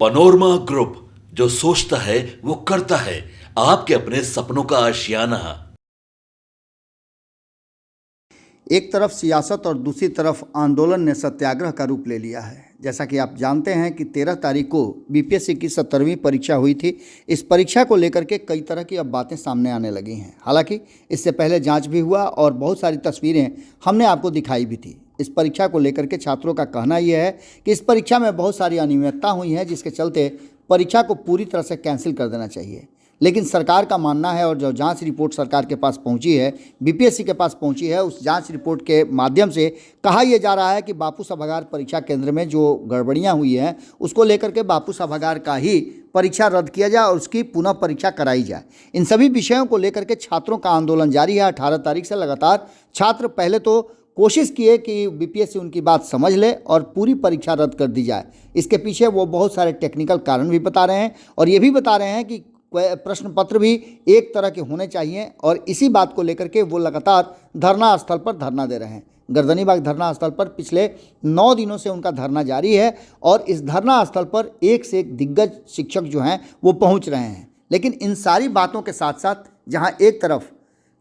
Panorama group, जो सोचता है वो करता है। आपके अपने सपनों का आशियाना। एक तरफ सियासत और दूसरी तरफ आंदोलन ने सत्याग्रह का रूप ले लिया है। जैसा कि आप जानते हैं कि 13 तारीख को बीपीएससी की 17वीं परीक्षा हुई थी। इस परीक्षा को लेकर के कई तरह की अब बातें सामने आने लगी हैं। हालांकि इससे पहले जांच भी हुआ और बहुत सारी तस्वीरें हमने आपको दिखाई भी थी। इस परीक्षा को लेकर के छात्रों का कहना यह है कि इस परीक्षा में बहुत सारी अनियमितता हुई है, जिसके चलते परीक्षा को पूरी तरह से कैंसिल कर देना चाहिए। लेकिन सरकार का मानना है, और जो जांच रिपोर्ट सरकार के पास पहुंची है, बीपीएससी के पास पहुंची है, उस जांच रिपोर्ट के माध्यम से कहा यह जा रहा है कि बापू सभागार परीक्षा केंद्र में जो गड़बड़ियां हुई हैं उसको लेकर के बापू सभागार का ही परीक्षा रद्द किया जाए और उसकी पुनः परीक्षा कराई जाए। इन सभी विषयों को लेकर के छात्रों का आंदोलन जारी है। 18 तारीख से लगातार छात्र पहले तो कोशिश किए कि बीपीएससी उनकी बात समझ ले और पूरी परीक्षा रद्द कर दी जाए। इसके पीछे वो बहुत सारे टेक्निकल कारण भी बता रहे हैं और ये भी बता रहे हैं कि प्रश्न पत्र भी एक तरह के होने चाहिए, और इसी बात को लेकर के वो लगातार धरना स्थल पर धरना दे रहे हैं। गर्दनीबाग धरना स्थल पर पिछले 9 दिनों से उनका धरना जारी है और इस धरना स्थल पर एक से एक दिग्गज शिक्षक जो हैं वो पहुंच रहे हैं। लेकिन इन सारी बातों के साथ साथ जहां एक तरफ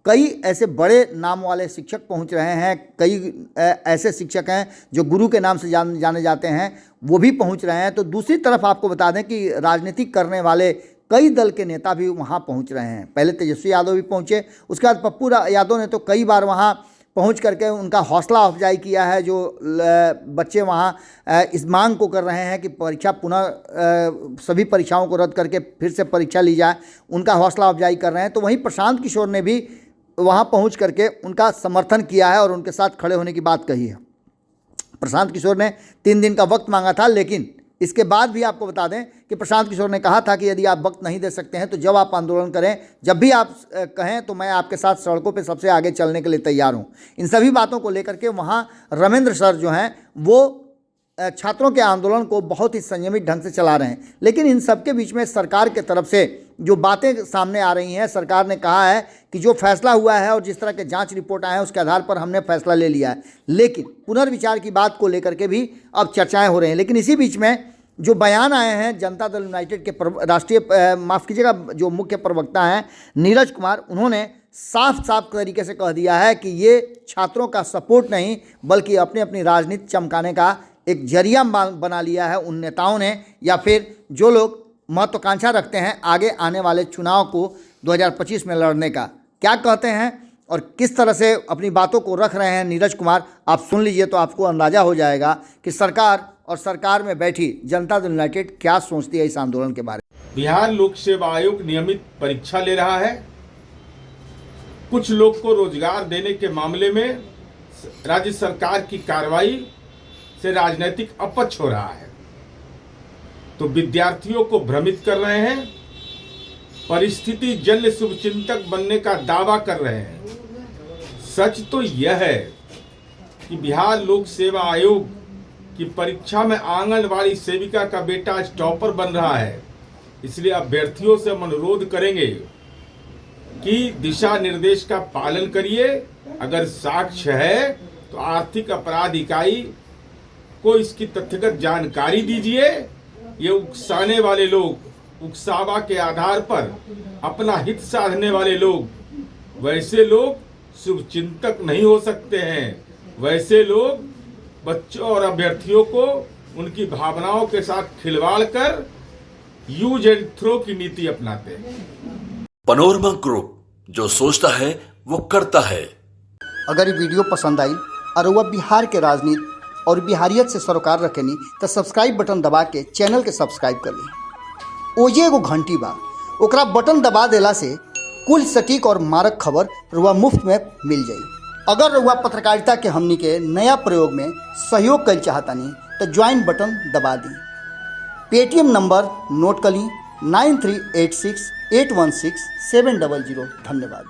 कई ऐसे बड़े नाम वाले शिक्षक पहुंच रहे हैं, कई ऐसे शिक्षक हैं जो गुरु के नाम से जाने जाते हैं, वो भी पहुंच रहे हैं, तो दूसरी तरफ आपको बता दें कि राजनीति करने वाले कई दल के नेता भी वहां पहुंच रहे हैं। पहले तेजस्वी यादव भी पहुंचे, उसके बाद पप्पू यादव ने तो कई बार वहां पहुंच करके उनका हौसला अफजाई किया है। जो बच्चे वहां इस मांग को कर रहे हैं कि परीक्षा पुनः सभी परीक्षाओं को रद्द करके फिर से परीक्षा ली जाए, उनका हौसला अफजाई कर रहे हैं। तो वहीं प्रशांत किशोर ने भी वहां पहुंच करके उनका समर्थन किया है और उनके साथ खड़े होने की बात कही है। प्रशांत किशोर ने 3 दिन का वक्त मांगा था, लेकिन इसके बाद भी आपको बता दें कि प्रशांत किशोर ने कहा था कि यदि आप वक्त नहीं दे सकते हैं तो जब आप आंदोलन करें, जब भी आप कहें तो मैं आपके साथ सड़कों पे सबसे आगे चलने के लिए तैयार हूं। इन सभी बातों को लेकर के वहां रमेंद्र सर जो हैं वो छात्रों के आंदोलन को बहुत ही संयमित ढंग से चला रहे हैं। लेकिन इन सबके बीच में सरकार के तरफ से जो बातें सामने आ रही हैं, सरकार ने कहा है कि जो फैसला हुआ है और जिस तरह के जांच रिपोर्ट आए हैं उसके आधार पर हमने फैसला ले लिया है। लेकिन पुनर्विचार की बात को लेकर के भी अब चर्चाएं हो रही हैं। लेकिन इसी बीच में जो बयान आए हैं जनता दल यूनाइटेड के राष्ट्रीय माफ़ कीजिएगा जो मुख्य प्रवक्ता हैं नीरज कुमार, उन्होंने साफ साफ तरीके से कह दिया है कि ये छात्रों का सपोर्ट नहीं बल्कि अपनी अपनी राजनीति चमकाने का एक जरिया बना लिया है उन नेताओं ने, या फिर जो लोग महत्वाकांक्षा रखते हैं आगे आने वाले चुनाव को 2025 में लड़ने का। क्या कहते हैं और किस तरह से अपनी बातों को रख रहे हैं नीरज कुमार, आप सुन लीजिए तो आपको अंदाज़ा हो जाएगा कि सरकार और सरकार में बैठी जनता दल यूनाइटेड क्या सोचती है इस आंदोलन के बारे में। बिहार लोक सेवा आयोग नियमित परीक्षा ले रहा है। कुछ लोग को रोजगार देने के मामले में राज्य सरकार की कार्रवाई से राजनीतिक अपच हो रहा है, तो विद्यार्थियों को भ्रमित कर रहे हैं, परिस्थिति जन्य शुभचिंतक बनने का दावा कर रहे हैं। सच तो यह है कि बिहार लोक सेवा आयोग की परीक्षा में आंगनवाड़ी सेविका का बेटा आज टॉपर बन रहा है। इसलिए अभ्यर्थियों से हम अनुरोध करेंगे कि दिशा निर्देश का पालन करिए। अगर साक्ष्य है तो आर्थिक अपराध इकाई को इसकी तथ्यगत जानकारी दीजिए। ये उकसाने वाले लोग, उकसावा के आधार पर अपना हित साधने वाले लोग, वैसे लोग शुभचिंतक नहीं हो सकते हैं। वैसे लोग बच्चों और अभ्यर्थियों को उनकी भावनाओं के साथ खिलवाड़ कर यूज एंड थ्रो की नीति अपनाते हैं। पनोरमा ग्रुप, जो सोचता है वो करता है। अगर ये वीडियो पसंद आई और वह बिहार के राजनीति और बिहारियत से सरोकार रखेनी तो सब्सक्राइब बटन दबा के चैनल के सब्सक्राइब कर ली। ओजे एगो घंटी बा, ओकरा बटन दबा देला से कुल सटीक और मारक खबर रुआ मुफ्त में मिल जाई। अगर रुआ पत्रकारिता के हमनी के नया प्रयोग में सहयोग कर चाहतानी तो ज्वाइन बटन दबा दी। पेटीएम नंबर नोट कर ली 9386816700। धन्यवाद।